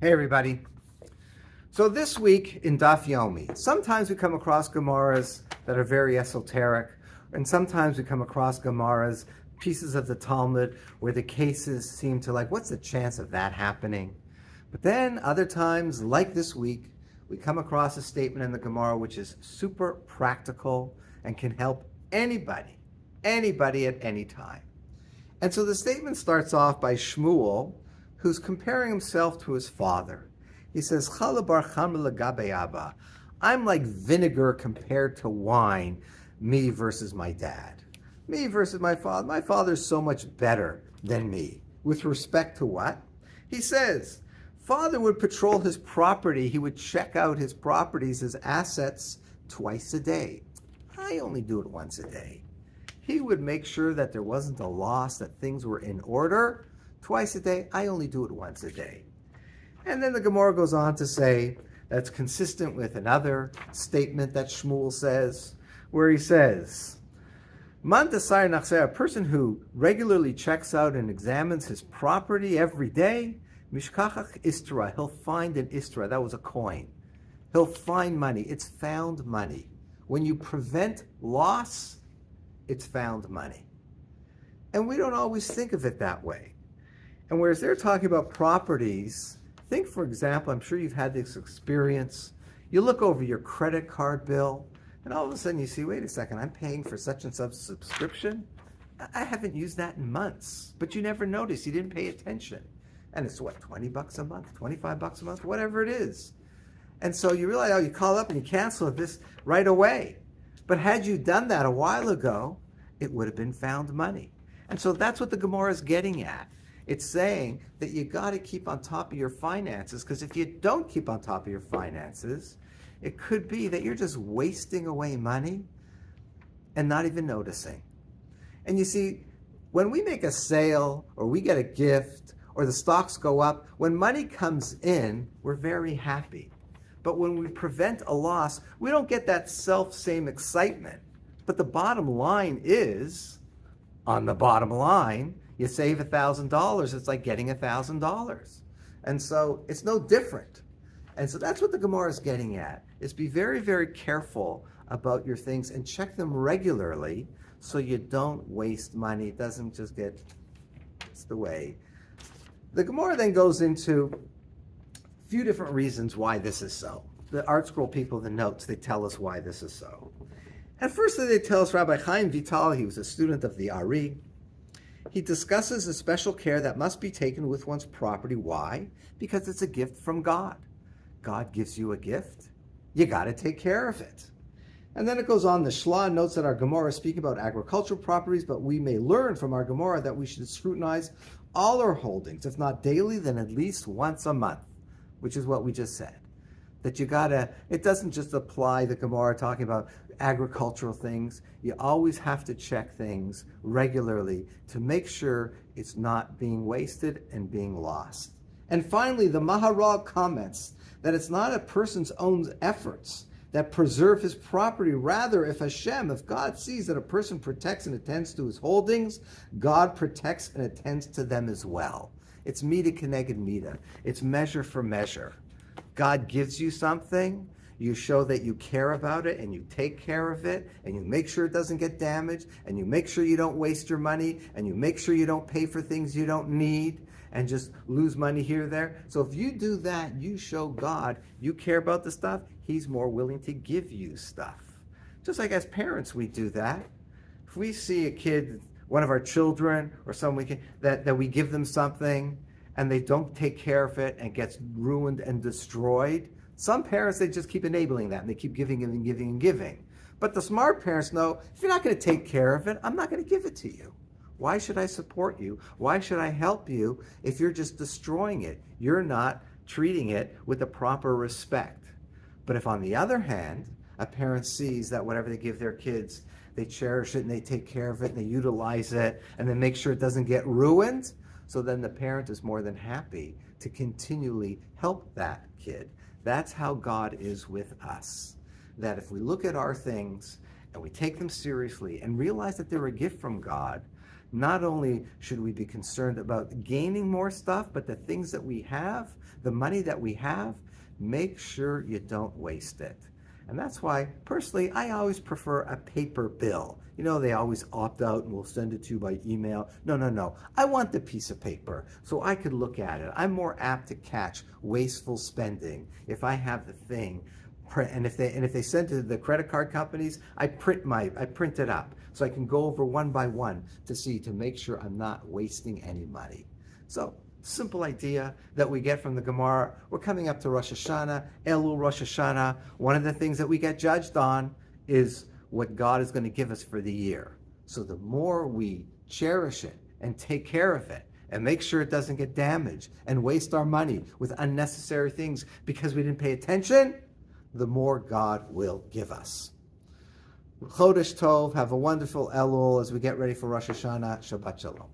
Hey everybody. So this week in Daf Yomi, sometimes we come across Gemaras that are very esoteric, and sometimes we come across Gemaras, pieces of the Talmud, where the cases seem to what's the chance of that happening? But then other times, like this week, we come across a statement in the Gemara which is super practical and can help anybody at any time. And so the statement starts off by Shmuel, who's comparing himself to his father. He says, I'm like vinegar compared to wine, me versus my dad. Me versus my father. My father's so much better than me. With respect to what? He says, father would patrol his property. He would check out his properties, his assets, twice a day. I only do it once a day. He would make sure that there wasn't a loss, that things were in order. Twice a day, I only do it once a day. And then the Gemara goes on to say that's consistent with another statement that Shmuel says, where he says, Man desire nachzer, a person who regularly checks out and examines his property every day, mishkachach istra, he'll find an istra, that was a coin. He'll find money, it's found money. When you prevent loss, it's found money. And we don't always think of it that way. And whereas they're talking about properties, think, for example, I'm sure you've had this experience. You look over your credit card bill, and all of a sudden you see, wait a second, I'm paying for such and such subscription. I haven't used that in months, but you never noticed. You didn't pay attention. And it's what, $20 a month, $25 a month, whatever it is. And so you realize, you call up and you cancel this right away. But had you done that a while ago, it would have been found money. And so that's what the Gemara is getting at. It's saying that you got to keep on top of your finances, because if you don't keep on top of your finances, it could be that you're just wasting away money and not even noticing. And you see, when we make a sale or we get a gift or the stocks go up, when money comes in, we're very happy. But when we prevent a loss, we don't get that same excitement. But the bottom line is, on the bottom line, you save $1,000, it's like getting $1,000. And so it's no different. And so that's what the Gemara is getting at, is be very, very careful about your things and check them regularly so you don't waste money. It doesn't just get, it's the way. The Gemara then goes into a few different reasons why this is so. The Art Scroll people, the notes, they tell us why this is so. And firstly, they tell us Rabbi Chaim Vital, he was a student of the Ari. He discusses the special care that must be taken with one's property. Why? Because it's a gift from God. God gives you a gift. You got to take care of it. And then it goes on. The Shla notes that our Gemara is speaking about agricultural properties, but we may learn from our Gemara that we should scrutinize all our holdings, if not daily, then at least once a month, which is what we just said. That you gotta, it doesn't just apply the Gemara talking about agricultural things. You always have to check things regularly to make sure it's not being wasted and being lost. And finally, the Maharal comments that it's not a person's own efforts that preserve his property. Rather, if God sees that a person protects and attends to his holdings, God protects and attends to them as well. It's mida keneged mida. It's measure for measure. God gives you something, you show that you care about it and you take care of it and you make sure it doesn't get damaged and you make sure you don't waste your money and you make sure you don't pay for things you don't need and just lose money here or there. So if you do that, you show God you care about the stuff, He's more willing to give you stuff. Just like as parents, we do that. If we see a kid, one of our children or someone that we give them something and they don't take care of it and gets ruined and destroyed, some parents, they just keep enabling that and they keep giving and giving and giving. But the smart parents know, if you're not going to take care of it, I'm not going to give it to you. Why should I support you? Why should I help you if you're just destroying it? You're not treating it with the proper respect. But if on the other hand, a parent sees that whatever they give their kids, they cherish it and they take care of it and they utilize it and they make sure it doesn't get ruined, so then the parent is more than happy to continually help that kid. That's how God is with us. That if we look at our things and we take them seriously and realize that they're a gift from God, Not only should we be concerned about gaining more stuff, but the things that we have, the money that we have, make sure you don't waste it. And that's why, personally, I always prefer a paper bill. You know, they always opt out and will send it to you by email. No, no, no. I want the piece of paper so I could look at it. I'm more apt to catch wasteful spending if I have the thing. And if they send to the credit card companies, I print it up so I can go over one by one to make sure I'm not wasting any money. So, simple idea that we get from the Gemara. We're coming up to Rosh Hashanah, Elul Rosh Hashanah. One of the things that we get judged on is what God is going to give us for the year. So the more we cherish it and take care of it and make sure it doesn't get damaged and waste our money with unnecessary things because we didn't pay attention, the more God will give us. Chodesh Tov, have a wonderful Elul as we get ready for Rosh Hashanah. Shabbat Shalom.